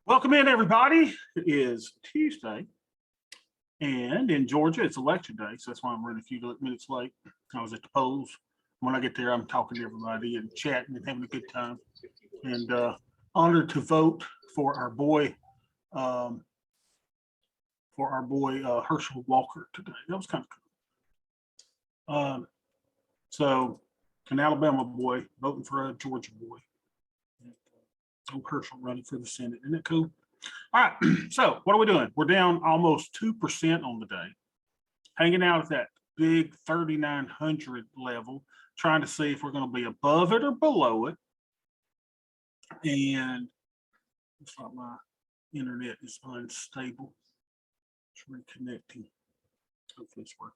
Welcome in, everybody. It is Tuesday, and in Georgia, it's election day, so that's why I'm running a few minutes late. I was at the polls. When I get there, I'm talking to everybody and chatting and having a good time. And honored to vote for our boy, Herschel Walker today. That was kind of cool. So, an Alabama boy voting for a Georgia boy. Herschel running for the Senate. Isn't it cool? All right. So what are we doing? We're down almost 2% on the day, hanging out at that big 3,900 level, trying to see if we're going to be above it or below it. And looks like my internet is unstable. It's reconnecting. Hopefully it's working.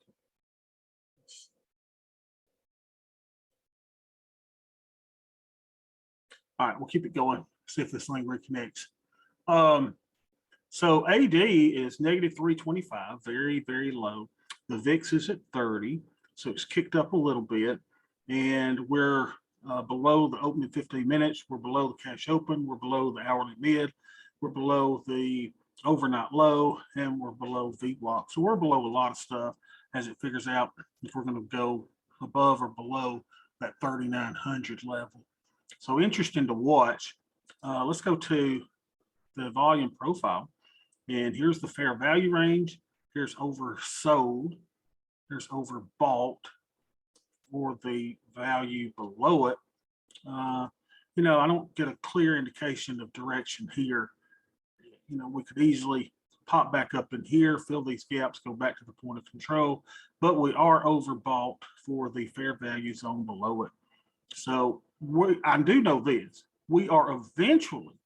All right, we'll keep it going. See if this thing reconnects. So AD is negative 325, very, very low. The VIX is at 30, so it's kicked up a little bit. And we're below the opening 15 minutes. We're below the cash open. We're below the hourly mid. We're below the overnight low, and we're below VWAP. So we're below a lot of stuff as it figures out if we're going to go above or below that 3,900 level. So interesting to watch. Let's go to the volume profile. And here's the fair value range. Here's oversold. Here's overbought for the value below it. I don't get a clear indication of direction here. We could easily pop back up in here, fill these gaps, go back to the point of control, but we are overbought for the fair value zone below it. So I do know this. We are eventually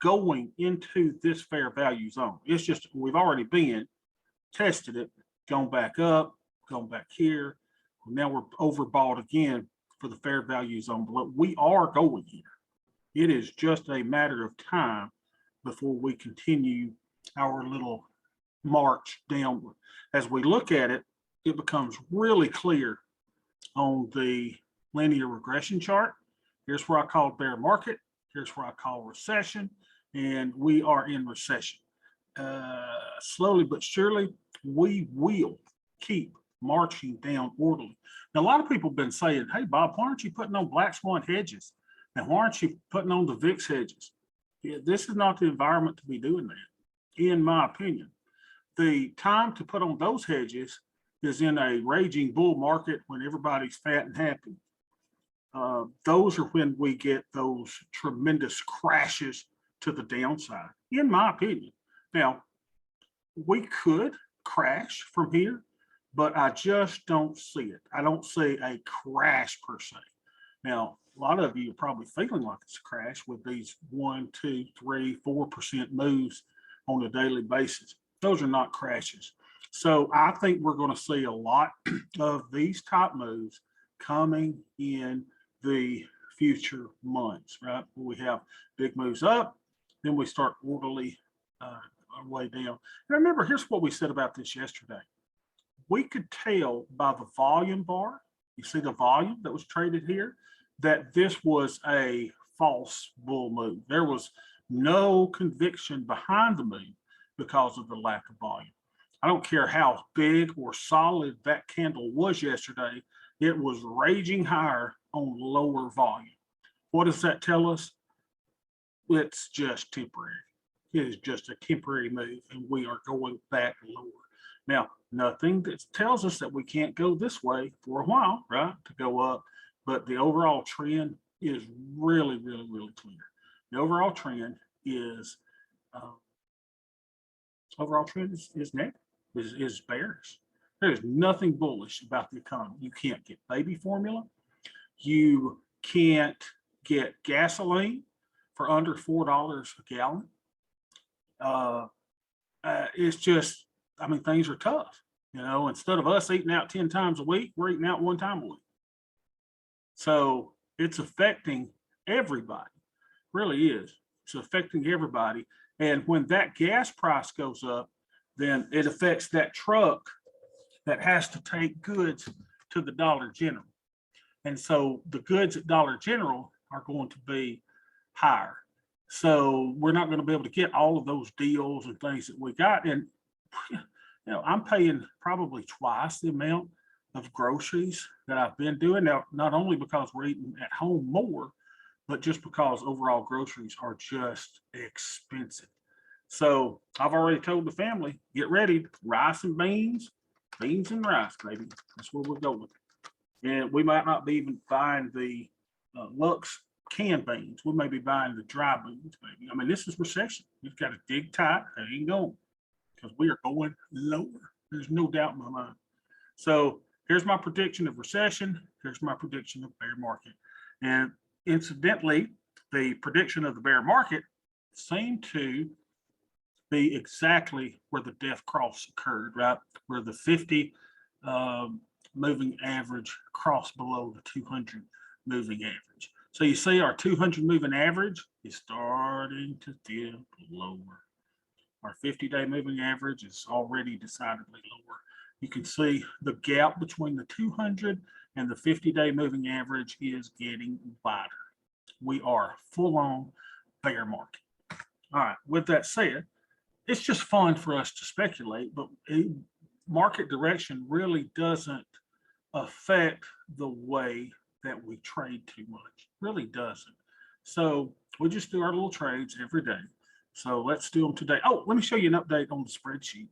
going into this fair value zone. It's just we've already been tested it, gone back up, gone back here. Now we're overbought again for the fair value zone below. We are going here. It is just a matter of time before we continue our little march downward. As we look at it, it becomes really clear on the linear regression chart. Here's where I call bear market. Here's where I call recession. And we are in recession. Slowly but surely, we will keep marching down orderly. Now, a lot of people have been saying, hey, Bob, why aren't you putting on black swan hedges? And why aren't you putting on the VIX hedges? Yeah, this is not the environment to be doing that, in my opinion. The time to put on those hedges is in a raging bull market when everybody's fat and happy. Those are when we get those tremendous crashes to the downside, in my opinion. Now, we could crash from here, but I just don't see it. I don't see a crash per se. Now, a lot of you are probably feeling like it's a crash with these 1, 2, 3, 4% moves on a daily basis. Those are not crashes. So I think we're going to see a lot of these type moves coming in the future months, right? We have big moves up, then we start orderly our way down. And remember, here's what we said about this yesterday. We could tell by the volume bar, you see the volume that was traded here, that this was a false bull move. There was no conviction behind the move because of the lack of volume. I don't care how big or solid that candle was yesterday, it was raging higher on lower volume. What does that tell us? It's just temporary. It is just a temporary move, and we are going back lower. Now, nothing that tells us that we can't go this way for a while, right, to go up, but the overall trend is really, really, really clear. The overall trend is negative, is bearish. There is nothing bullish about the economy. You can't get baby formula. You can't get gasoline for under $4 a gallon. It's just, things are tough. Instead of us eating out 10 times a week, we're eating out 1 time a week. So it's affecting everybody, really is. It's affecting everybody. And when that gas price goes up, then it affects that truck that has to take goods to the Dollar General. And so the goods at Dollar General are going to be higher. So we're not going to be able to get all of those deals and things that we got. And, I'm paying probably twice the amount of groceries that I've been doing now, not only because we're eating at home more, but just because overall groceries are just expensive. So I've already told the family, get ready, rice and beans and rice, baby. That's where we're going. And we might not be even buying the Lux canned beans. We may be buying the dry beans, baby. I mean, this is recession. We've got to dig tight and ain't going because we are going lower. There's no doubt in my mind. So here's my prediction of recession. Here's my prediction of bear market. And incidentally, the prediction of the bear market seemed to be exactly where the death cross occurred, right? Where the 50 moving average crossed below the 200 moving average. So you see our 200 moving average is starting to dip lower. Our 50-day moving average is already decidedly lower. You can see the gap between the 200 and the 50-day moving average is getting wider. We are full on bear market. All right, with that said, it's just fun for us to speculate, but market direction really doesn't affect the way that we trade too much. Really doesn't. So we just do our little trades every day. So let's do them today. Oh, let me show you an update on the spreadsheet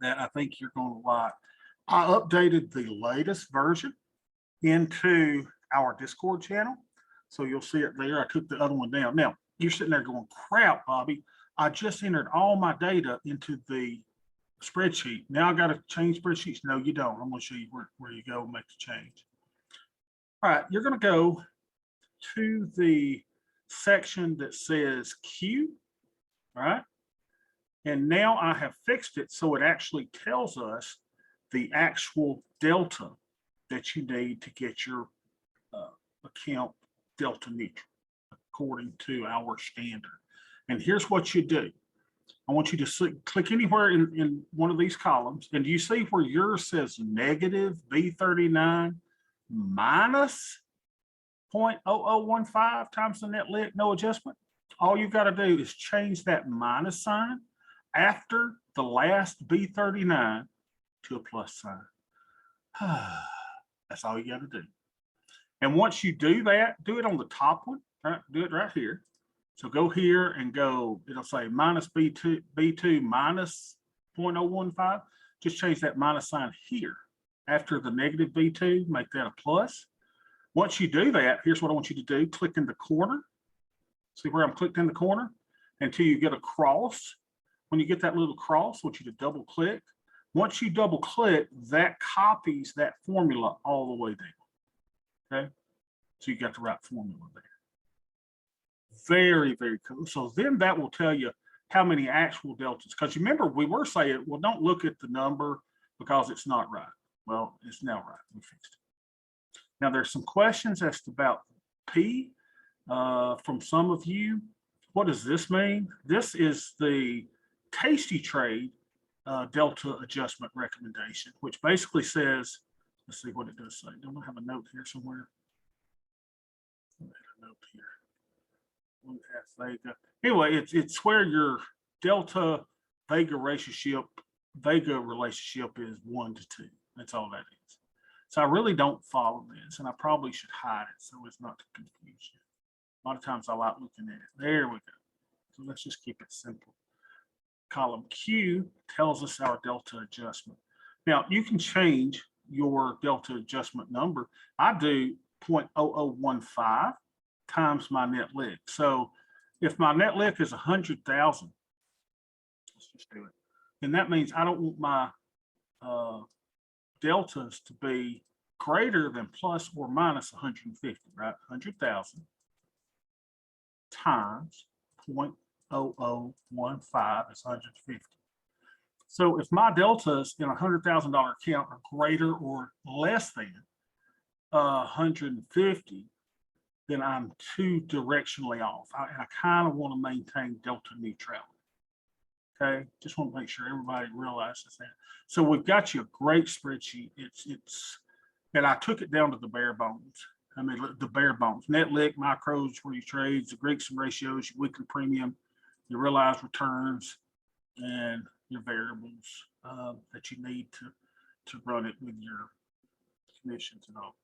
that I think you're going to like. I updated the latest version into our Discord channel. So you'll see it there. I took the other one down. Now, you're sitting there going, crap, Bobby. I just entered all my data into the spreadsheet. Now I got to change spreadsheets. No, you don't. I'm going to show you where you go and make the change. All right, you're going to go to the section that says Q, all right? And now I have fixed it so it actually tells us the actual delta that you need to get your account delta neutral according to our standard. And here's what you do. I want you to click anywhere in one of these columns. And do you see where yours says negative B39 minus 0.0015 times the net lick, no adjustment? All you've got to do is change that minus sign after the last B39 to a plus sign. That's all you got to do. And once you do that, do it on the top one, right? Do it right here. So go here and go, it'll say minus B2 minus 0.015. Just change that minus sign here. After the negative B2, make that a plus. Once you do that, here's what I want you to do. Click in the corner. See where I'm clicked in the corner? Until you get a cross. When you get that little cross, I want you to double click. Once you double click, that copies that formula all the way down. Okay? So you got the right formula there. Very, very cool. So then that will tell you how many actual deltas. Because remember, we were saying, well, don't look at the number because it's not right. Well, it's now right. We fixed it. Now, there's some questions as to about P from some of you. What does this mean? This is the Tasty Trade delta adjustment recommendation, which basically says, let's see what it does say. Don't I have a note here somewhere? I have a note here. Anyway, it's where your delta Vega relationship is 1 to 2. That's all that is. So I really don't follow this, and I probably should hide it so it's not to confuse you. A lot of times I like looking at it. There we go. So let's just keep it simple. Column Q tells us our delta adjustment. Now you can change your delta adjustment number. I do 0.0015 times my net lick. So if my net lick is 100,000, let's just do it. Then that means I don't want my deltas to be greater than plus or minus 150, right? 100,000 times 0.0015 is 150. So if my deltas in a $100,000 account are greater or less than 150, then I'm too directionally off. I kind of want to maintain delta neutrality. Okay, just want to make sure everybody realizes that. So we've got you a great spreadsheet. And I took it down to the bare bones. I mean, the bare bones, net lick, micros where you trade, the Greeks and ratios, your weekly premium, your realized returns, and your variables that you need to run it with your commissions and all.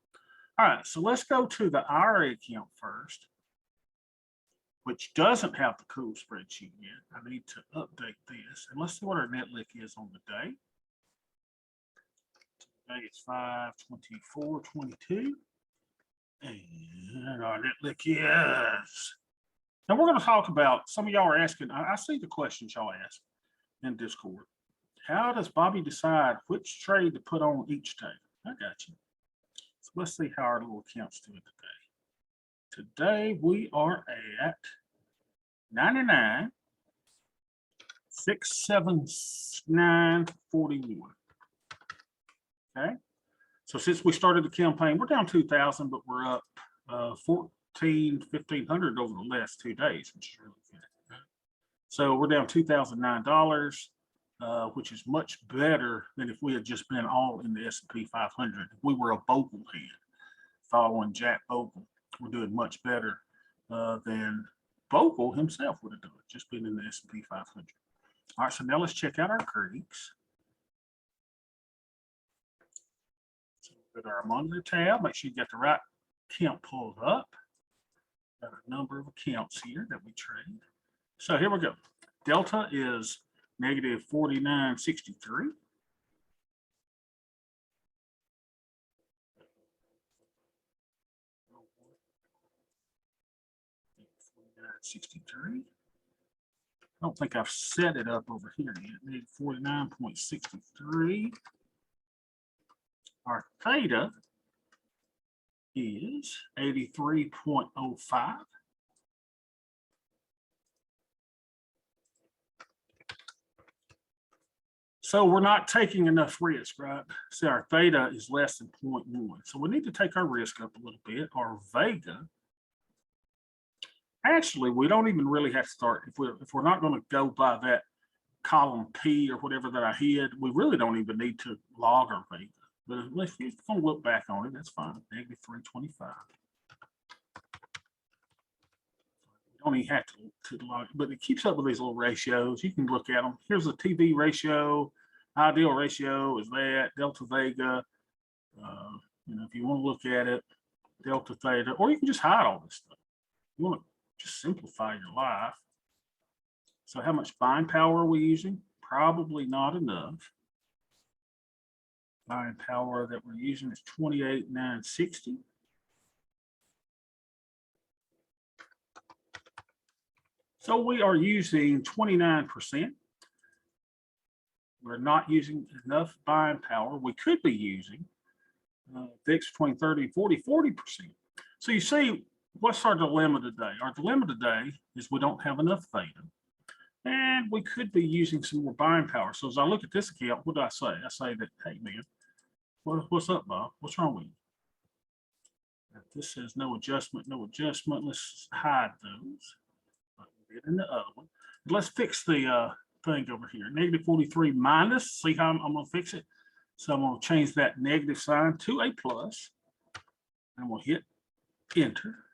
All right, so let's go to the IRA account first, which doesn't have the cool spreadsheet yet. I need to update this. And let's see what our net lick is on the day. Today it's 5/24/22. And our net lick is. Now we're going to talk about, some of y'all are asking, I see the questions y'all ask in Discord. How does Bobby decide which trade to put on each day? I got you. So let's see how our little account's doing today. Today we are at 99,679.41. Okay. So since we started the campaign, we're down 2,000, but we're up 1,500 over the last 2 days, which is really good. So we're down $2,009, which is much better than if we had just been all in the S&P 500. If we were a Bogle head following Jack Bogle, we're doing much better than Bogle himself would have done, just being in the S&P 500. All right, so now let's check out our Greeks. So go to our monitor tab, make sure you got the right account pulled up. Got a number of accounts here that we trade. So here we go. Delta is negative 49.63. $49.63. I don't think I've set it up over here yet. Need 49.63. Our theta is 83.05. So we're not taking enough risk, right? So our theta is less than 0.1. So we need to take our risk up a little bit. Our vega, actually, we don't even really have to start. If we're not going to go by that column P or whatever that I hid, we really don't even need to log our vega. But if you're going to look back on it, that's fine. Negative 325. You don't even have to log it, but it keeps up with these little ratios. You can look at them. Here's the TV ratio. Ideal ratio is that. Delta Vega. If you want to look at it, Delta Theta, or you can just hide all this stuff. You want to just simplify your life. So how much buying power are we using? Probably not enough. Buying power that we're using is 28,960. So we are using 29%. We're not using enough buying power. We could be using VIX between 30 and 40%. So you see, what's our dilemma today? Our dilemma today is we don't have enough theta. And we could be using some more buying power. So as I look at this account, what do I say? I say that, hey, man, what's up, Bob? What's wrong with you? This says no adjustment, no adjustment. Let's hide those. Get in the other one. Let's fix the thing over here. Negative 43 minus. See how I'm going to fix it? So I'm going to change that negative sign to a plus. I'm going to hit enter.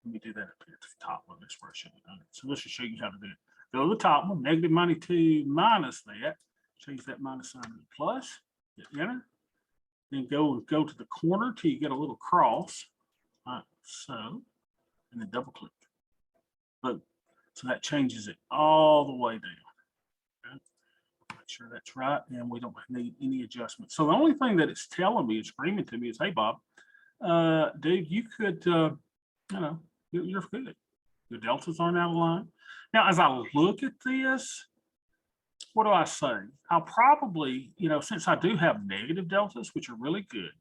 Let me do that up here at the top one. That's where I should have done it. So let's just show you how to do it. Go to the top one, negative 92 minus that. Change that minus sign to a plus. Hit enter. Then go to the corner till you get a little cross. All right, so, and then double click. Boom. So that changes it all the way down. Okay. Make sure that's right, and we don't need any adjustment. So the only thing that it's telling me, it's screaming to me, is, hey, Bob, dude, you could, you're good. Your deltas aren't out of line. Now, as I look at this, what do I say? I'll probably, since I do have negative deltas, which are really good,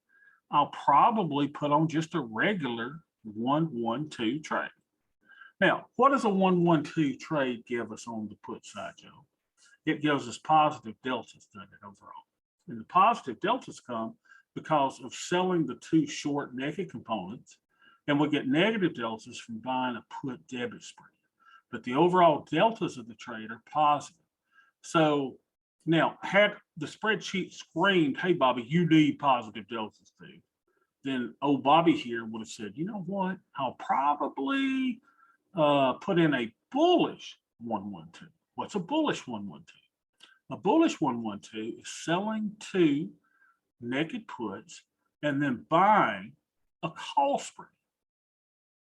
I'll probably put on just a regular 1-1-2 trade. Now, what does a 1-1-2 trade give us on the put side, Joe? It gives us positive deltas, doesn't it, overall? And the positive deltas come because of selling the two short naked components, and we get negative deltas from buying a put debit spread. But the overall deltas of the trade are positive. So now, had the spreadsheet screamed, hey, Bobby, you need positive deltas, dude, then old Bobby here would have said, you know what, I'll probably put in a bullish 112. What's a bullish 112? A bullish 112 is selling two naked puts and then buying a call spread.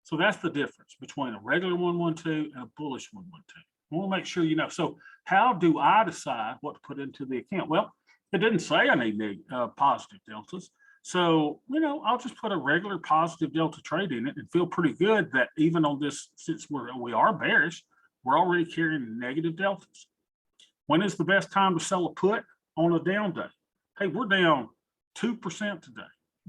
So that's the difference between a regular 112 and a bullish 112. I want to make sure you know. So how do I decide what to put into the account? Well, it didn't say I need positive deltas. So, I'll just put a regular positive delta trade in it and feel pretty good that even on this, since we are bearish, we're already carrying negative deltas. When is the best time to sell a put? On a down day. Hey, we're down 2% today.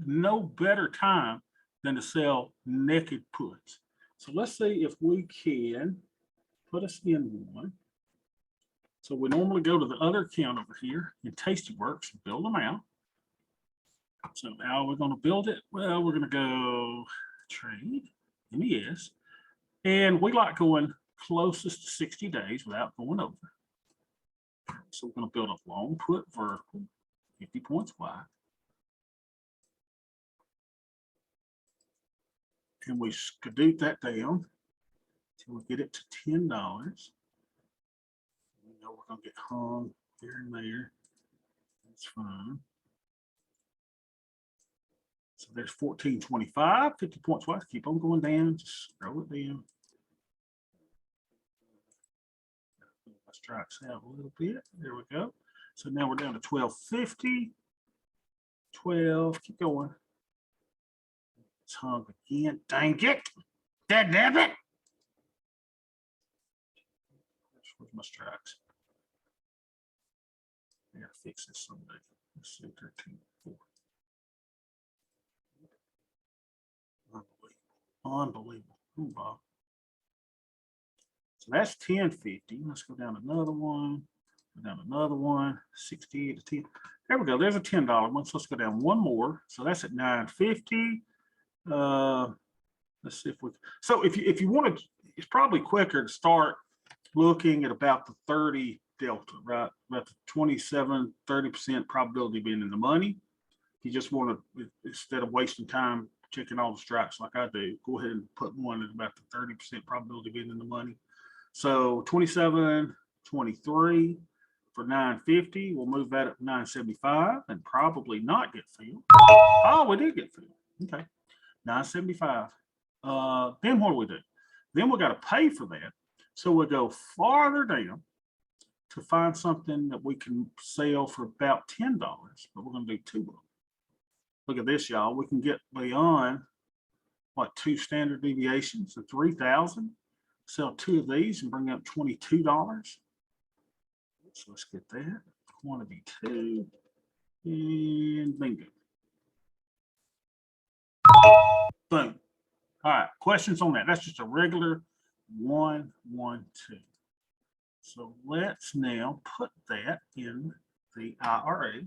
No better time than to sell naked puts. So let's see if we can put us in one. So we normally go to the other account over here in Tastyworks and build them out. So how are we going to build it? Well, we're going to go trade, MES, and we like going closest to 60 days without going over. So we're going to build a long put vertical, 50 points wide. And we skedoot that down until we get it to $10. We know we're going to get hung here and there. That's fine. So there's 14.25, 50 points wide. Keep on going down. Just scroll it down. Let's try it out a little bit. There we go. So now we're down to 12.50. 12. Keep going. It's hung again. Dang it. Damn it. Where's my strikes? I gotta fix this someday. Let's see, 13.4. Unbelievable. Oh, Bob. So that's 10.50. Let's go down another one. Go down another one. 68 to 10. There we go. There's a $10 one. So let's go down one more. So that's at 9.50. Let's see if we. So if you want to, it's probably quicker to start looking at about the 30 delta, right? About the 27, 30% probability being in the money. You just want to, instead of wasting time checking all the strikes like I do, go ahead and put one at about the 30% probability being in the money. So 27, 23 for 9.50. We'll move that up to 9.75 and probably not get filled. Oh, we did get filled. Okay. 9.75. Then what do we do? Then we got to pay for that. So we go farther down to find something that we can sell for about $10, but we're going to do two of them. Look at this, y'all. We can get beyond what, 2 standard deviations of 3,000. Sell 2 of these and bring up $22. So let's get that. Quantity 2 and bingo. Boom. All right. Questions on that? That's just a regular 112. So let's now put that in the IRA.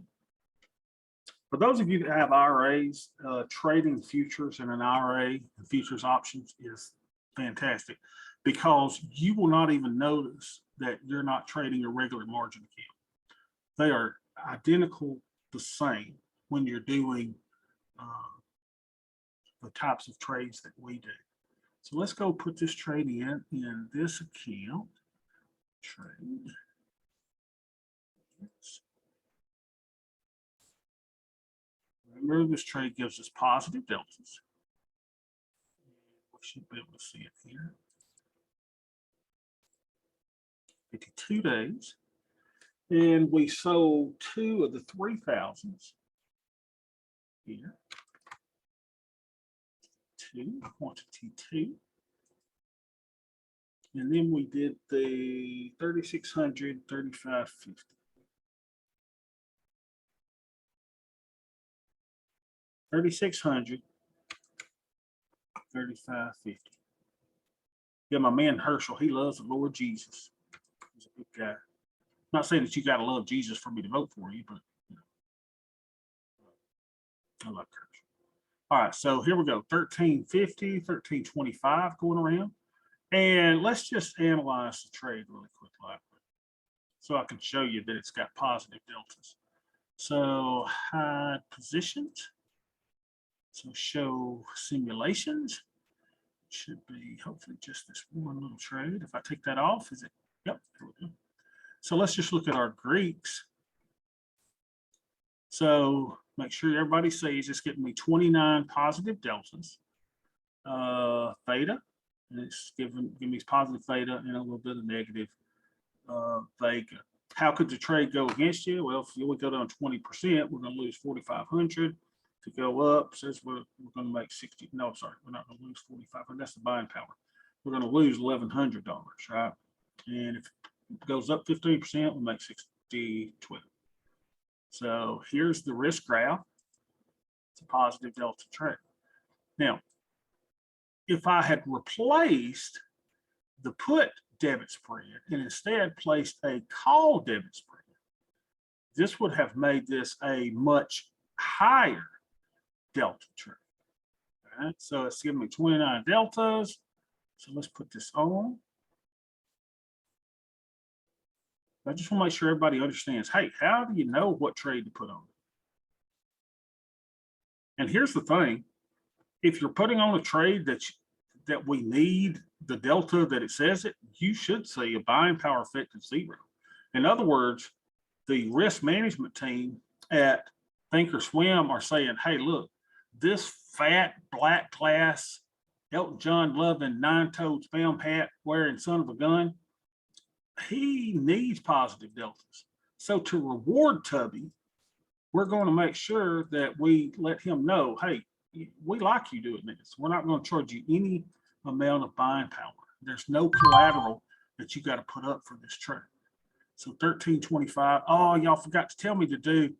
For those of you that have IRAs, trading futures in an IRA and futures options is fantastic because you will not even notice that you're not trading a regular margin account. They are identical the same when you're doing the types of trades that we do. So let's go put this trade in this account. Trade. Remember, this trade gives us positive deltas. We should be able to see it here. 52 days. And we sold 2 of the 3,000s here. 2, quantity 2. And then we did the 3,600, 3,550. 3,600, 3,550. Yeah, my man Herschel, he loves the Lord Jesus. He's a good guy. I'm not saying that you got to love Jesus for me to vote for you, but I love Herschel. All right, so here we go. 1350, 1325 going around. And let's just analyze the trade really quickly so I can show you that it's got positive deltas. So high positions. So show simulations. Should be hopefully just this one little trade. If I take that off, is it? Yep, there we go. So let's just look at our Greeks. So make sure everybody sees it's getting me 29 positive deltas, theta, and it's giving me positive theta and a little bit of negative vega. How could the trade go against you? Well, if you would go down 20%, we're going to lose 4,500. To go up, says we're going to make 60. No, sorry, we're not going to lose 4,500. That's the buying power. We're going to lose $1,100, right? And if it goes up 15%, we'll make 60.12. So here's the risk graph. It's a positive delta trade. Now, if I had replaced the put debit spread and instead placed a call debit spread, this would have made this a much higher delta trade. All right, so it's giving me 29 deltas. So let's put this on. I just want to make sure everybody understands, hey, how do you know what trade to put on? And here's the thing. If you're putting on a trade that we need the delta that it says it, you should see a buying power effect of 0. In other words, the risk management team at Thinkorswim are saying, hey, look, this fat black class Elton John loving 9-toed spam hat wearing son of a gun, he needs positive deltas. So to reward Tubby, we're going to make sure that we let him know, hey, we like you doing this. We're not going to charge you any amount of buying power. There's no collateral that you got to put up for this trade. So 1325. Oh, y'all forgot to tell me to do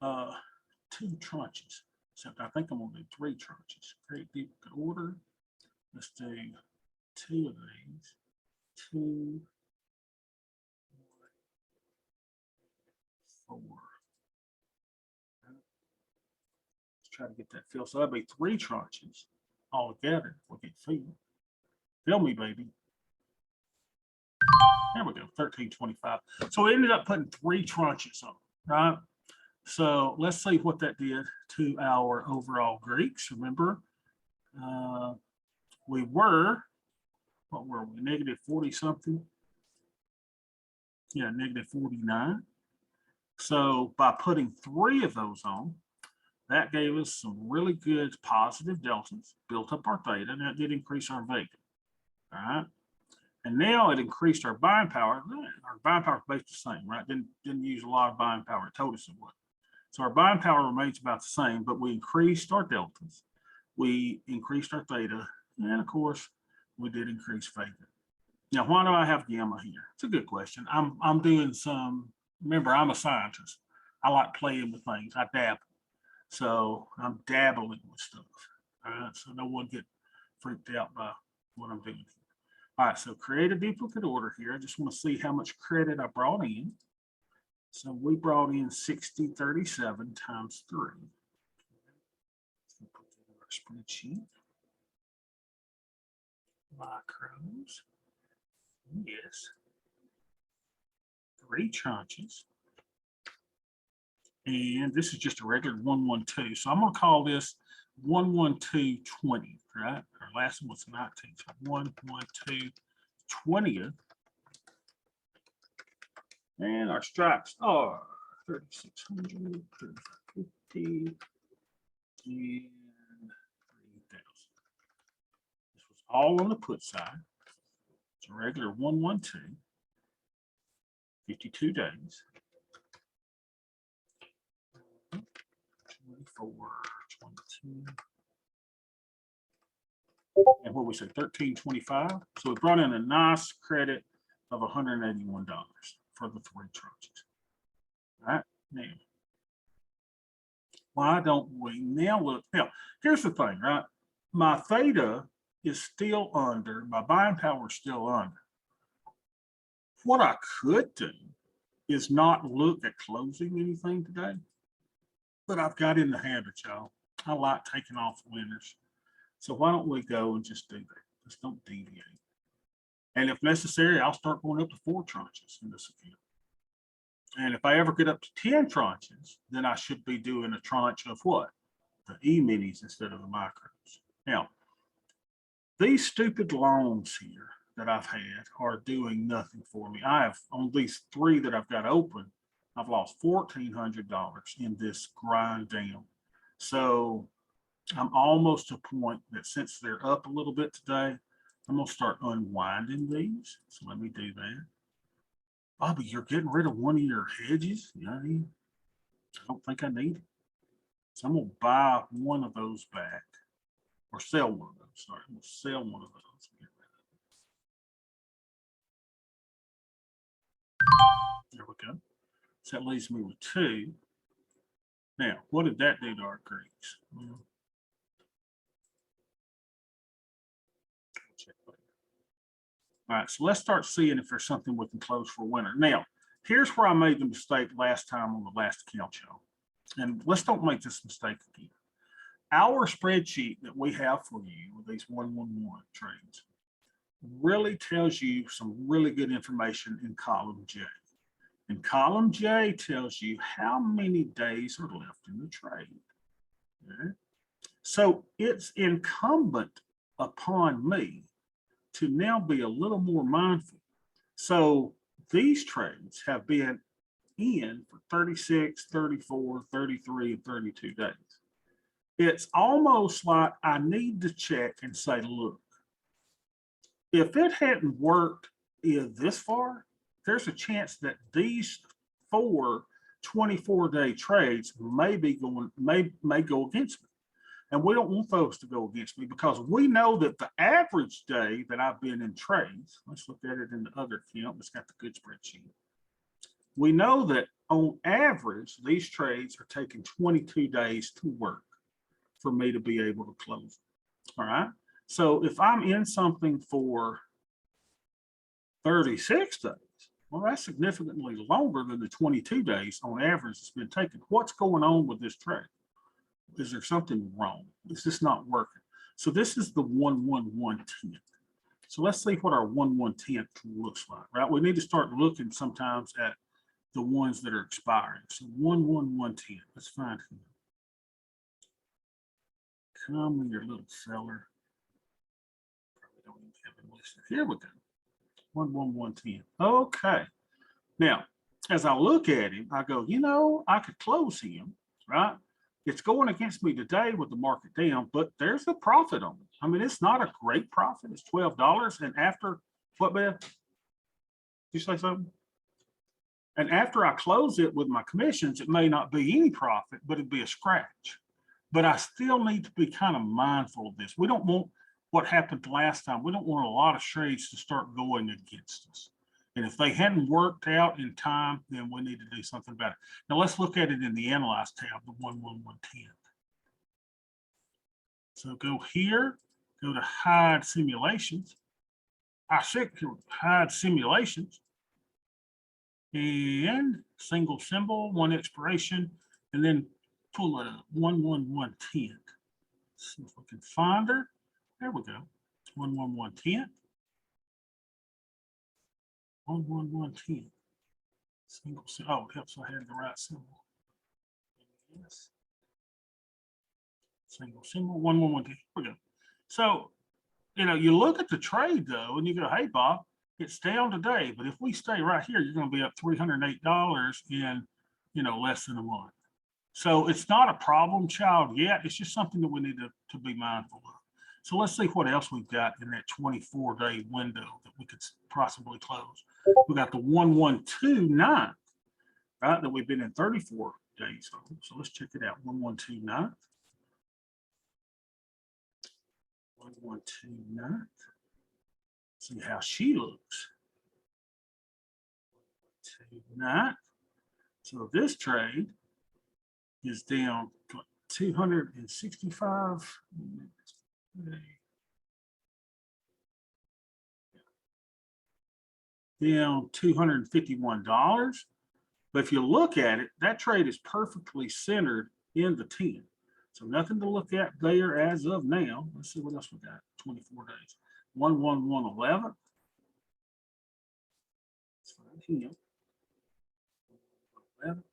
2 tranches. Except I think I'm going to do 3 tranches. Create duplicate order. Let's do 2 of these. 2, 4. Let's try to get that filled. So that'll be 3 tranches all together. We'll get filled. Fill me, baby. There we go, 1325. So we ended up putting 3 tranches on, right? So let's see what that did to our overall Greeks. Remember, we were, what were we, negative 40 something? Yeah, negative 49. So by putting 3 of those on, that gave us some really good positive deltas, built up our theta, and that did increase our vega. All right. And now it increased our buying power. Our buying power is based the same, right? Didn't use a lot of buying power. It told us it would. So our buying power remains about the same, but we increased our deltas. We increased our theta. And of course, we did increase vega. Now, why do I have gamma here? It's a good question. I'm doing some, remember, I'm a scientist. I like playing with things. I dabble. So I'm dabbling with stuff. All right. So no one get freaked out by what I'm doing here. All right, so create a duplicate order here. I just want to see how much credit I brought in. So we brought in 6037 times 3. So put that in our spreadsheet. Macros. Yes. 3 tranches. And this is just a regular 112. So I'm going to call this 11220, right? Our last one was 19. So 11220th. And our strikes are 3,600, 3,550, and 3,000. This was all on the put side. It's a regular 112, 52 days. 24, 22. And what we said, 1325. So we brought in a nice credit of $181 for the 3 tranches. All right. Now, why don't we now look? Now, here's the thing, right? My theta is still under, my buying power is still under. What I could do is not look at closing anything today, but I've got in the habit, y'all. I like taking off winners. So why don't we go and just do that? Just don't deviate. And if necessary, I'll start going up to 4 tranches in this account. And if I ever get up to 10 tranches, then I should be doing a tranche of what? E-minis instead of the micros. Now, these stupid loans here that I've had are doing nothing for me. I have, on these three that I've got open, I've lost $1,400 in this grind down. So I'm almost to a point that since they're up a little bit today, I'm going to start unwinding these. So let me do that. Bobby, you're getting rid of one of your hedges? You know, I don't think I need it. So I'm going to buy one of those back or sell one of those. Sorry, I'm going to sell one of those. There we go. So that leaves me with two. Now, what did that do to our Greeks? Well, all right, so let's start seeing if there's something we can close for winter. Now, here's where I made the mistake last time on the last account show. And let's don't make this mistake again. Our spreadsheet that we have for you with these 111 trades really tells you some really good information in column J. And column J tells you how many days are left in the trade. Okay? So it's incumbent upon me to now be a little more mindful. So these trades have been in for 36, 34, 33, and 32 days. It's almost like I need to check and say, look, if it hadn't worked this far, there's a chance that these 4 24-day trades may go against me. And we don't want those to go against me because we know that the average day that I've been in trades, let's look at it in the other account, it's got the good spreadsheet. We know that on average, these trades are taking 22 days to work for me to be able to close. All right. So if I'm in something for 36 days, well, that's significantly longer than the 22 days on average it's been taken. What's going on with this trade? Is there something wrong? Is this not working? So this is the 11110. So let's see what our 1110 looks like, right? We need to start looking sometimes at the ones that are expiring. So 11110, let's find him. Come here, little seller. Probably don't even have him listed. Here we go. 11110. Okay. Now, as I look at him, I go, you know, I could close him, right? It's going against me today with the market down, but there's a profit on it. I mean, it's not a great profit. It's $12. And after, what, Beth? Did you say something? And after I close it with my commissions, it may not be any profit, but it'd be a scratch. But I still need to be kind of mindful of this. We don't want what happened last time. We don't want a lot of trades to start going against us. And if they hadn't worked out in time, then we need to do something about it. Now let's look at it in the Analyze tab, the 11110. So go here, go to Hide Simulations. I should Hide Simulations. And single symbol, one expiration, and then pull it up, 11110. See if we can find her. There we go, 11110. 11110. Single symbol. Oh, it helps I had the right symbol. Yes. Single symbol, 11110. Here we go. So, you know, you look at the trade though, and you go, hey, Bob, it's down today, but if we stay right here, you're going to be up $308 in, you know, less than a month. So it's not a problem child yet. It's just something that we need to be mindful of. So let's see what else we've got in that 24-day window that we could possibly close. We got the 1129, right, that we've been in 34 days on. So let's check it out. 1129. 1129. See how she looks. 1129. So this trade is down 265. Down $251. But if you look at it, that trade is perfectly centered in the 10. So nothing to look at there as of now. Let's see what else we got. 24 days. 11111. Let's find him. 11.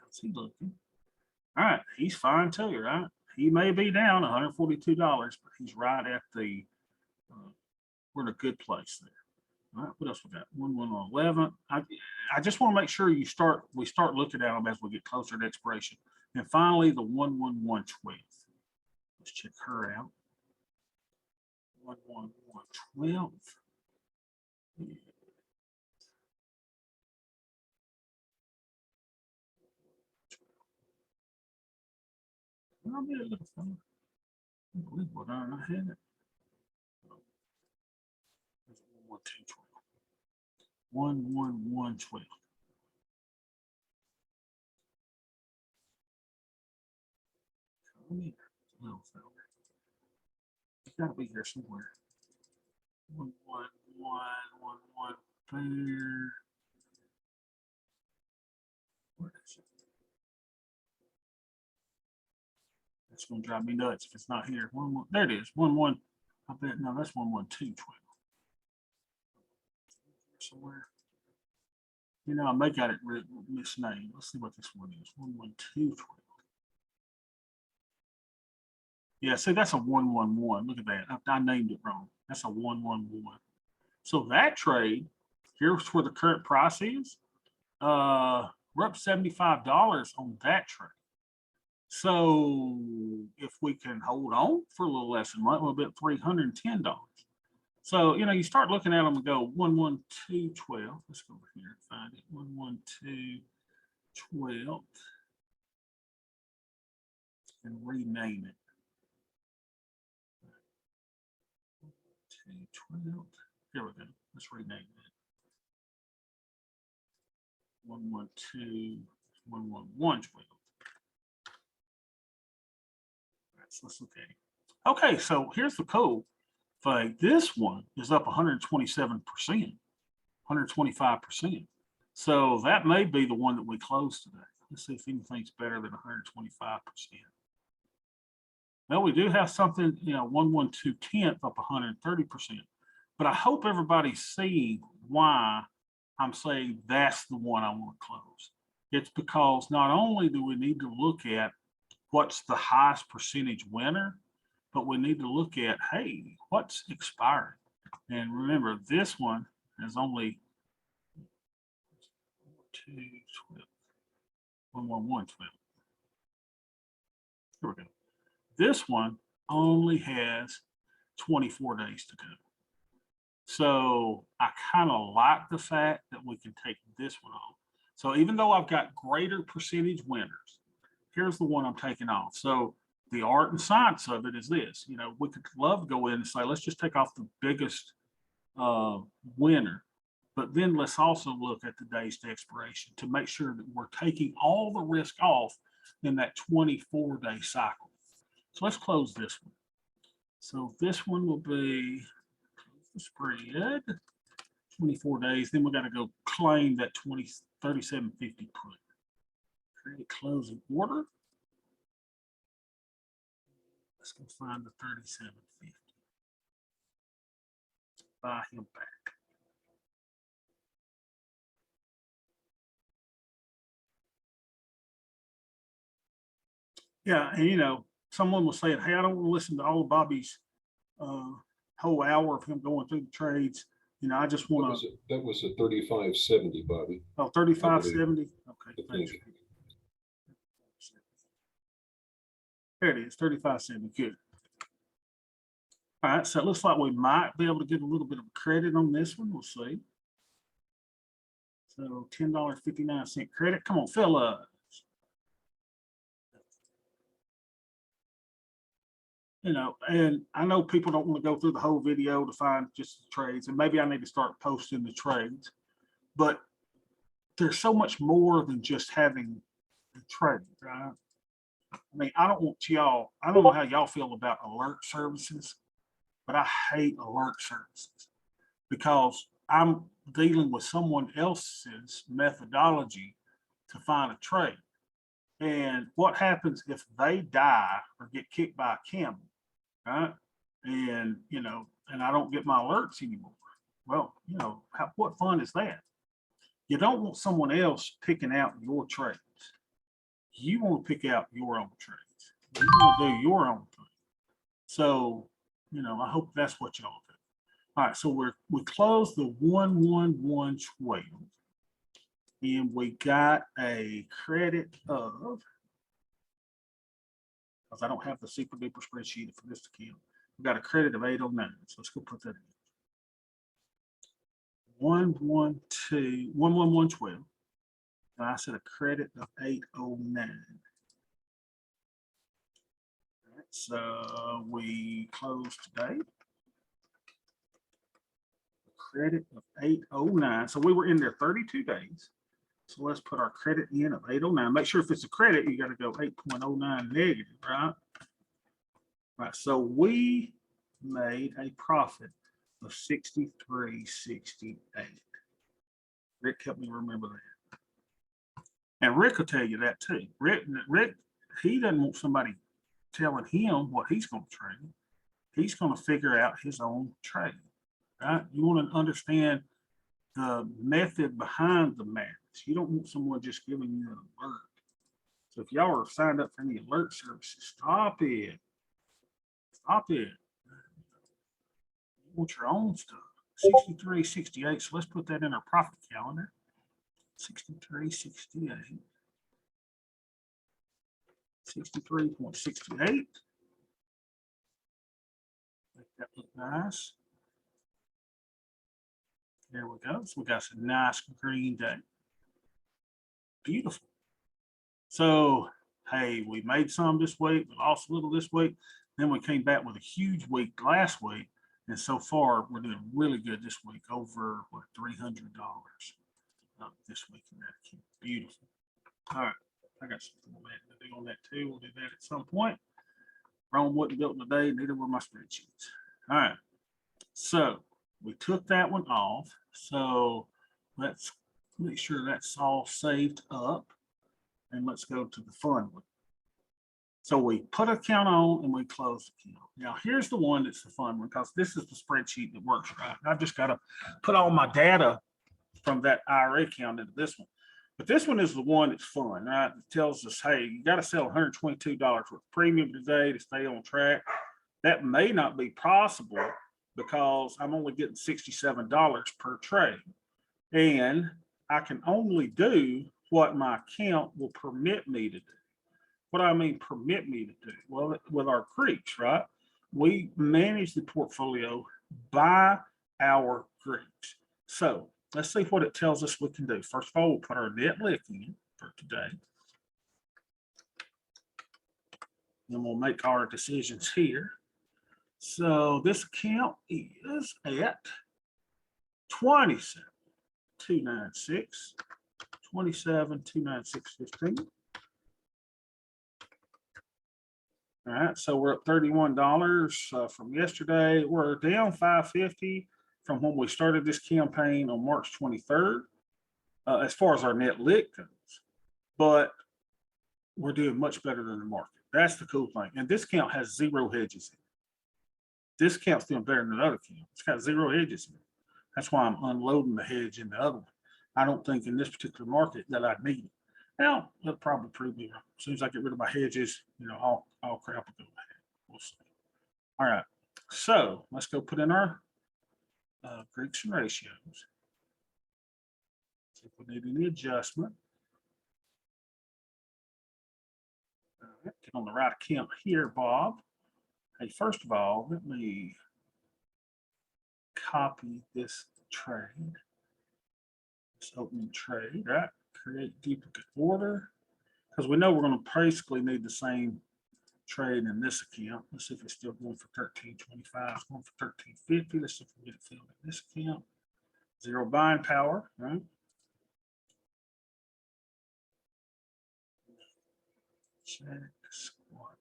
How's he looking? All right, he's fine too, right? he may be down $142, but he's right at the, we're in a good place there. All right, what else we got? 1-1-11. I just want to make sure we start looking at them as we get closer to expiration. And finally, the 1-1-1-12. Let's check her out. 1-1-1-12. Yeah. I'll be a little fun. I believe what I had it. 1-1-1-12. Come here, little fella. It's got to be here somewhere. 1-1-1-1-1 there. Where is it? It's going to drive me nuts if it's not here. 1-1. There it is. 1-1. I bet no, that's 1-1-2-12. Somewhere. You know, I may got it misnamed. Let's see what this one is. 1-1-2-12. Yeah, see, that's a 1-1-1. Look at that. I named it wrong. That's a 1-1-1. So that trade, here's where the current price is. We're up $75 on that trade. So if we can hold on for a little less than a month, we'll be at $310. So, you know, you start looking at them and go 1-1-2-12. Let's go over here and find it. 1-1-2-12. And rename it. 2-12. Here we go. Let's rename it. 1-1-2-1-1-1-12. So let's look at it. Okay, so here's the cool thing. This one is up 127%, 125%. So that may be the one that we close today. Let's see if anything's better than 125%. Well, we do have something, you know, 1-1-2-10 up 130%. But I hope everybody sees why I'm saying that's the one I want to close. It's because not only do we need to look at what's the highest percentage winner, but we need to look at, hey, what's expiring? And remember, this one is only 1-1-1-12. Here we go. This one only has 24 days to go. So I kind of like the fact that we can take this one off. So even though I've got greater percentage winners, here's the one I'm taking off. So the art and science of it is this. You know, we could love to go in and say, let's just take off the biggest winner. But then let's also look at the days to expiration to make sure that we're taking all the risk off in that 24-day cycle. So let's close this one. So this one will be the spread, 24 days. Then we got to go claim that 37.50 put. Create closing order. Let's go find the 37.50. Buy him back. Yeah, and you know, someone was saying, hey, I don't want to listen to all of Bobby's whole hour of him going through the trades. You know, I just want to. That was a 35.70, Bobby. Oh, 35.70. Okay. Thanks. There it is, 35.70. Good. All right, so it looks like we might be able to get a little bit of credit on this one. We'll see. So $10.59 credit. Come on, fellas. You know, and I know people don't want to go through the whole video to find just the trades, and maybe I need to start posting the trades, but there's so much more than just having the trade, right? I mean, I don't want y'all, I don't know how y'all feel about alert services, but I hate alert services because I'm dealing with someone else's methodology to find a trade. And what happens if they die or get kicked by a camel, right? And, you know, and I don't get my alerts anymore. Well, you know, what fun is that? You don't want someone else picking out your trades. You want to pick out your own trades. You want to do your own thing. So, you know, I hope that's what y'all do. All right, so we closed the 11112, and we got a credit of, because I don't have the super duper spreadsheet for this account. We got a credit of 809. So let's go put that in. 11112. And I said a credit of 809. All right, so we closed today. Credit of 809. So we were in there 32 days. So let's put our credit in of 809. Make sure if it's a credit, you got to go 8.09 negative, right? Right. So we made a profit of 63.68. Rick helped me remember that. And Rick will tell you that too. Rick, he doesn't want somebody telling him what he's going to trade. He's going to figure out his own trade. Right? You want to understand the method behind the math. You don't want someone just giving you an alert. So if y'all are signed up for any alert services, stop it. Stop it. You want your own stuff. 63.68. So let's put that in our profit calendar. 63.68. 63.68. Make that look nice. There we go. So we got some nice green day. Beautiful. So, hey, we made some this week, we lost a little this week. Then we came back with a huge week last week. And so far, we're doing really good this week, over what, $300 this week in that account. Beautiful. All right. I got something to do on that too. We'll do that at some point. Rome wasn't built in a day, neither were my spreadsheets. All right. So we took that one off. So let's make sure that's all saved up. And let's go to the fun one. So we put account on and we close the account. Now here's the one that's the fun one, because this is the spreadsheet that works right. I've just got to put all my data from that IRA account into this one. But this one is the one that's fun, right? It tells us, hey, you got to sell $122 worth of premium today to stay on track. That may not be possible because I'm only getting $67 per trade. And I can only do what my account will permit me to do. What do I mean permit me to do? Well, with our creeks, right? We manage the portfolio by our creeks. So let's see what it tells us we can do. First of all, we'll put our net lick in for today. Then we'll make our decisions here. So this account is at 27,296, 27,296.15. All right, so we're up $31 from yesterday. We're down $5.50 from when we started this campaign on March 23rd, as far as our net lick goes. But we're doing much better than the market. That's the cool thing. And this account has 0 hedges in it. This account's doing better than the other account. It's got 0 hedges in it. That's why I'm unloading the hedge in the other one. I don't think in this particular market that I need it. Now, that'll probably prove me wrong. As soon as I get rid of my hedges, you know, all crap will go ahead. We'll see. All right. So let's go put in our Greeks and ratios. See if we need any adjustment. All right, get on the right account here, Bob. Hey, first of all, let me copy this trade. This opening trade, right? Create duplicate order, because we know we're going to basically need the same trade in this account. Let's see if it's still going for 13.25. It's going for 13.50. Let's see if we get it filled in this account. 0 buying power, right? Check squat.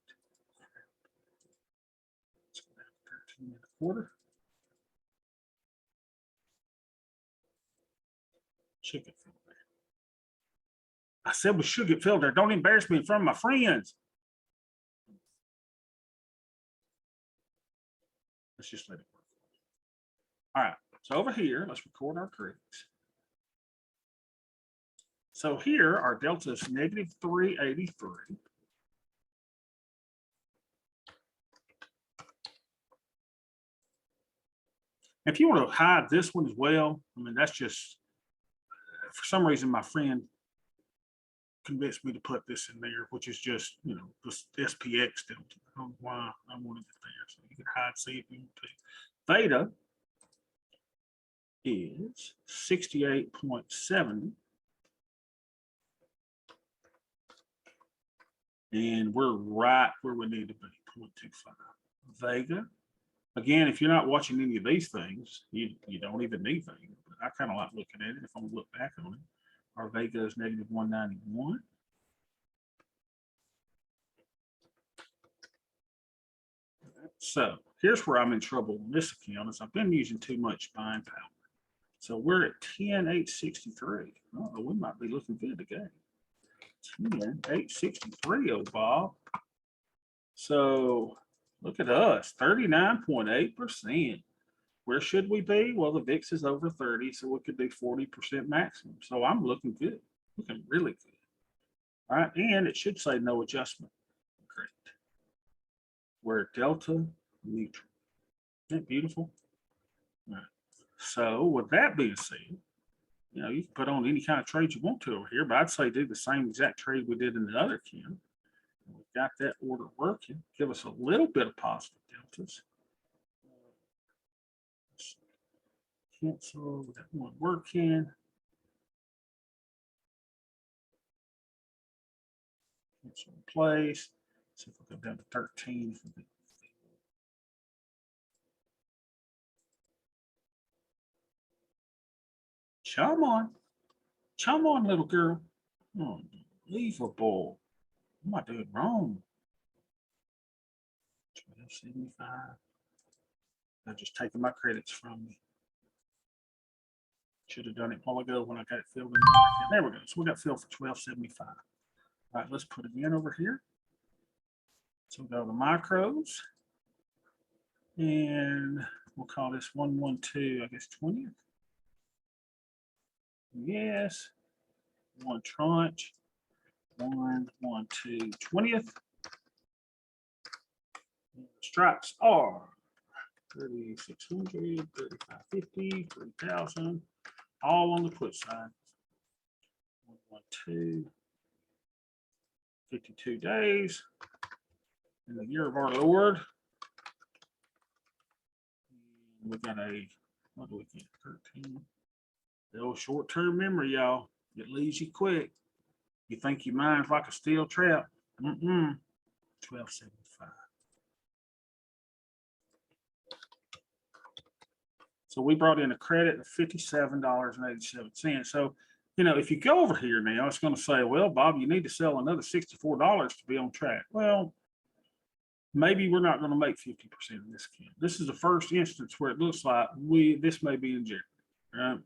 It's going to have 13.25. Should get filled there. I said we should get filled there. Don't embarrass me in front of my friends. Let's just let it work. All right. So over here, let's record our creeks. So here, our delta is -383. If you want to hide this one as well, I mean, that's just, for some reason, my friend convinced me to put this in there, which is just, this SPX delta. I don't know why I wanted it there. So you can hide, see if you want to. Theta is 68.70. And we're right where we need to be, 0.25. Vega, again, if you're not watching any of these things, you don't even need Vega. But I kind of like looking at it if I'm going to look back on it. Our Vega is negative 191. So here's where I'm in trouble on this account is I've been using too much buying power. So we're at 10,863. Oh, we might be looking good again. 10,863, oh Bob. So look at us, 39.8%. Where should we be? Well, the VIX is over 30, so we could do 40% maximum. So I'm looking good, looking really good. All right, and it should say no adjustment. Great. We're delta neutral. Isn't that beautiful? All right. So with that being said, you can put on any kind of trade you want to over here, but I'd say do the same exact trade we did in the other account. We've got that order working. Give us a little bit of positive deltas. Cancel that one working. Cancel replace. See if we go down to 13. Come on, little girl. Unbelievable. What am I doing wrong? 1275. They're just taking my credits from me. Should have done it a while ago when I got it filled in. There we go. So we got filled for 1275. All right, let's put it in over here. So we'll go to micros. And we'll call this 112, I guess 20th. Yes. One tranche. 112, 20th. Stripes are 3,600, 3,550, 3,000, all on the put side. 112, 52 days in the year of our Lord. We got what do we get? 13. The old short-term memory, y'all. It leaves you quick. You think your mind's like a steel trap. 1275. So we brought in a credit of $57.87. So, if you go over here now, it's going to say, well, Bob, you need to sell another $64 to be on track. Well, maybe we're not going to make 50% of this account. This is the first instance where it looks like this may be in jeopardy, right?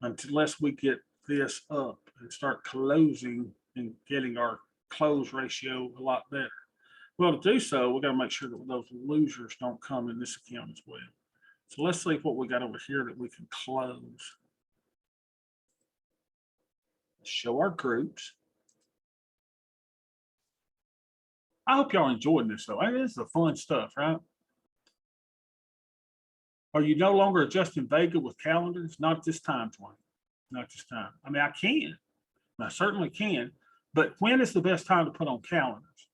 Unless we get this up and start closing and getting our close ratio a lot better. Well, to do so, we got to make sure that those losers don't come in this account as well. So let's see what we got over here that we can close. Show our groups. I hope y'all enjoying this though. This is the fun stuff, right? Are you no longer adjusting Vega with calendars? Not this time, Twain. Not this time. I mean, I can. I certainly can. But when is the best time to put on calendars?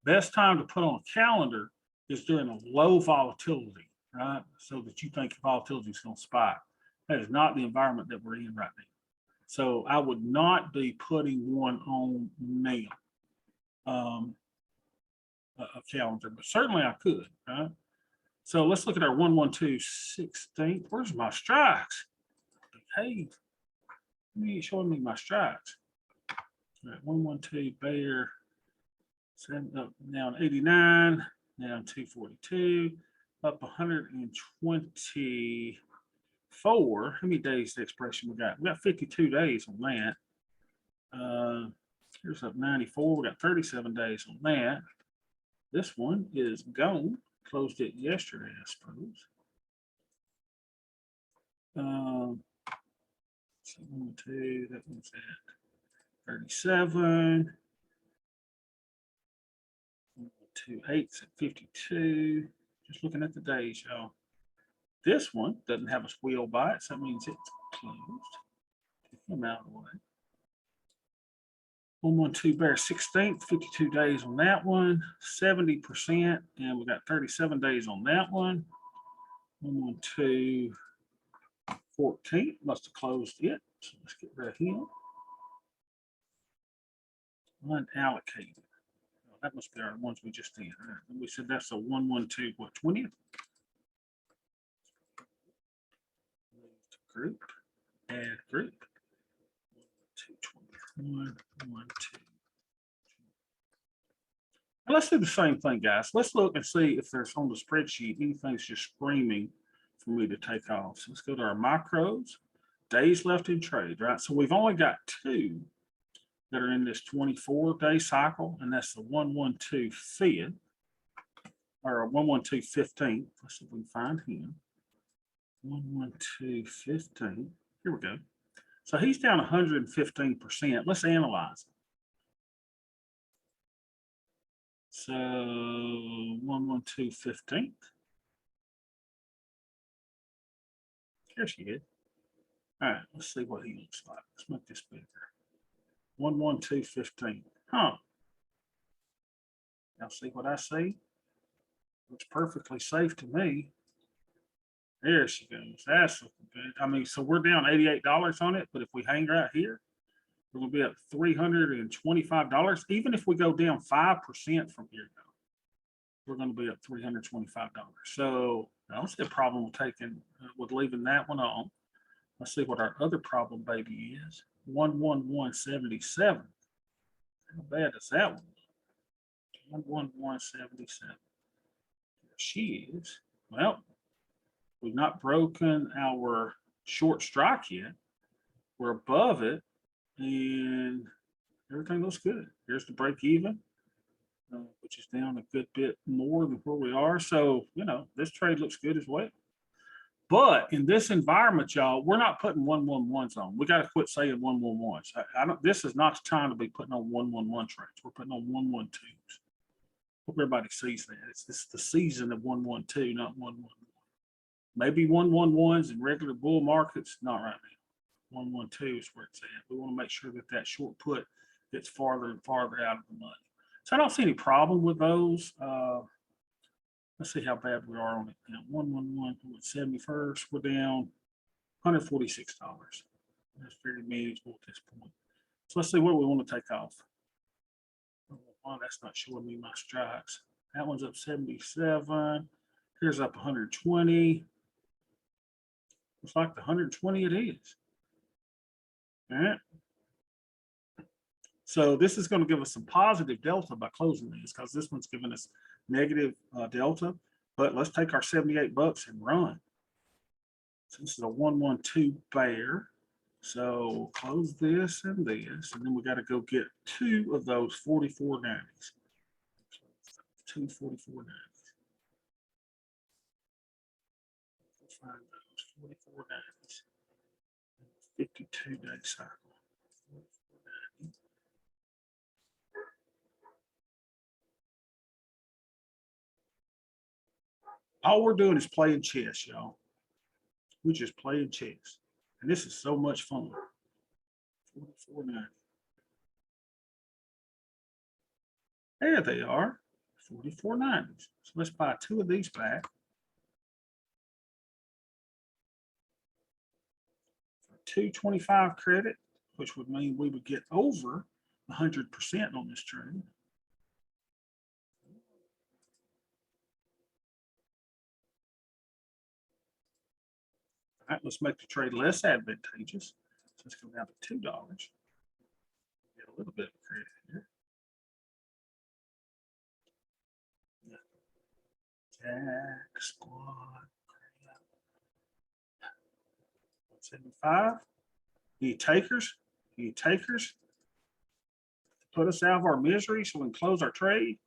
Best time to put on a calendar is during a low volatility, right? So that you think volatility is going to spike. That is not the environment that we're in right now. So I would not be putting one on now, a calendar, but certainly I could, right? So let's look at our 112.16. Where's my strikes? Hey, you ain't showing me my strikes. All right, 112 bear, up down 89, down 242, up 124. How many days the expression we got? We got 52 days on that. Here's up 94. We got 37 days on that. This one is gone. Closed it yesterday, I suppose. So 1, 2, that one's at 37. 1, 2, 8's at 52. Just looking at the days, y'all. This one doesn't have a squeal by it, so that means it's closed. Get him out of the way. 112 bear 16th, 52 days on that one, 70%, and we got 37 days on that one. 112 14th must have closed it, so let's get rid of him. Unallocated. Oh, that must be our ones we just did. All right. We said that's a 112, what, 20th? Group, add group. 1, 2, 1, 2. And let's do the same thing, guys. Let's look and see if there's on the spreadsheet anything's just screaming for me to take off. So let's go to our macros, days left in trade, right? So we've only got 2 that are in this 24-day cycle, and that's the 112 5th or 112 15th. Let's see if we can find him. 112 15. Here we go. So he's down 115%. Let's analyze it. So 112 15th. Here she is. All right, let's see what he looks like. Let's make this bigger. 112 15. Huh. Y'all see what I see? Looks perfectly safe to me. There she goes. That's looking good. I mean, so we're down $88 on it, but if we hang right here, we're going to be at $325. Even if we go down 5% from here, we're going to be at $325. So I don't see a problem with with leaving that one on. Let's see what our other problem baby is. 11177. How bad is that one? 11177. There she is. Well, we've not broken our short strike yet. We're above it, and everything looks good. Here's the break even, which is down a good bit more than where we are. So, this trade looks good as well. But in this environment, y'all, we're not putting 111s on. We got to quit saying 111s. I don't. This is not the time to be putting on 111 trades. We're putting on 112s. Hope everybody sees that. It's the season of 112, not 111. Maybe 111s in regular bull markets, not right now. 112 is where it's at. We want to make sure that that short put gets farther and farther out of the money. So I don't see any problem with those. Let's see how bad we are on it now. 111 71st, we're down $146. That's very manageable at this point. So let's see what we want to take off. Oh, that's not showing me my strikes. That one's up 77. Here's up 120. Looks like the 120 it is. All right. So this is going to give us some positive delta by closing these, because this one's giving us negative delta. But let's take our $78 and run. So this is a 112 bear. So close this, and then we got to go get 2 of those 44.90s. 2 44.90s. Find those 44.90s. 52-day cycle. 44.90. All we're doing is playing chess, y'all. We're just playing chess. And this is so much fun. 44.90. There they are. 44.90s. So let's buy 2 of these back. For $225 credit, which would mean we would get over 100% on this trade. All right, let's make the trade less advantageous. So let's go down to $2. Get a little bit of credit here. Jack, squad, 175. Any takers? Any takers? Put us out of our misery so we can close our trade.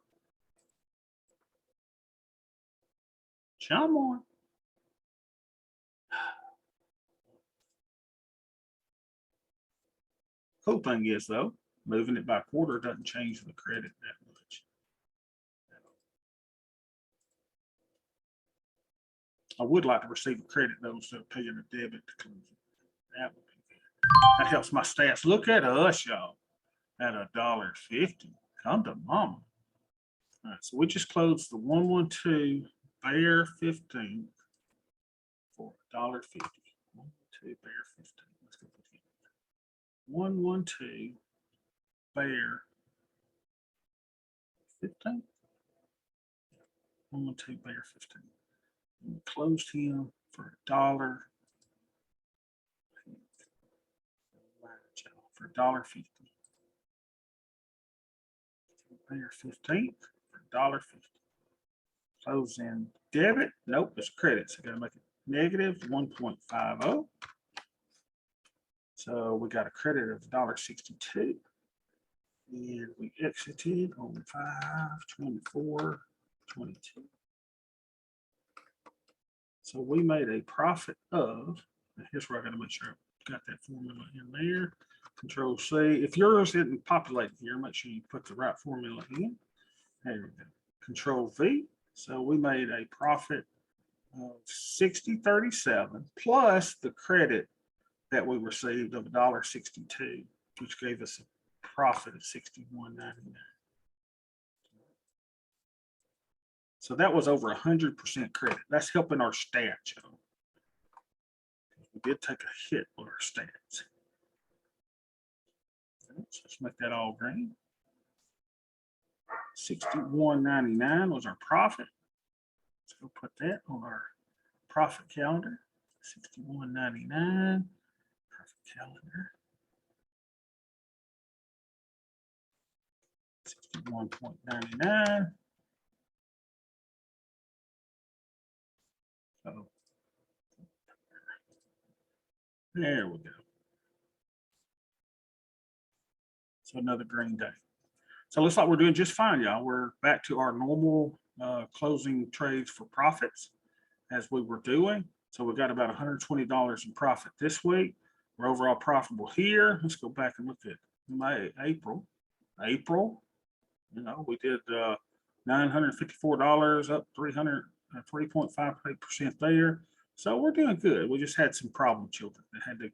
Come on. Cool thing is, though, moving it by a quarter doesn't change the credit that much. I would like to receive a credit though, instead of paying a debit to close it. That would be good. That helps my stats. Look at us, y'all, at $1.50. Come to mama. All right, so we just closed the 112 Bear 15 for $1.50. 112 Bear 15. Let's go put it. 112 Bear 15. 112 Bear 15. And we closed him for $1. For $1.50. Bear 15 for $1.50. Close in debit. Nope, it's credits. I gotta make it negative 1.50. So we got a credit of $1.62. And we exited on 5/24/22. So we made a profit of, here's where I gotta make sure I got that formula in there. Control C. If yours isn't populated here, make sure you put the right formula in. There we go. Control V. So we made a profit of 60.37 plus the credit that we received of $1.62, which gave us a profit of 61.99. So that was over 100% credit. That's helping our stats, y'all. We did take a hit on our stats. Let's make that all green. 61.99 was our profit. Let's go put that on our profit calendar. 61.99 profit calendar. 61.99. So there we go. So another green day. So it looks like we're doing just fine, y'all. We're back to our normal closing trades for profits as we were doing. So we got about $120 in profit this week. We're overall profitable here. Let's go back and look at May, April. You know, we did $954, up 3.58% there. So we're doing good. We just had some problem children that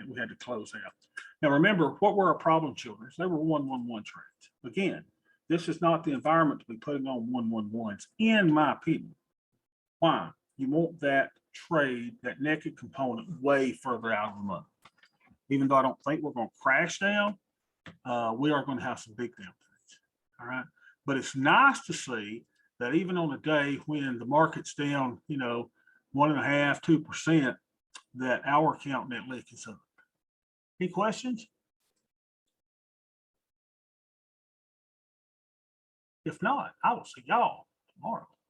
we had to close out. Now remember, what were our problem children? They were 111 trades. Again, this is not the environment to be putting on 111s, in my opinion. Why? You want that trade, that naked component, way further out of the money. Even though I don't think we're going to crash down, we are going to have some big down trades. All right. But it's nice to see that even on a day when the market's down, you know, 1.5%, 2%, that our count net lick is up. Any questions? If not, I will see y'all tomorrow.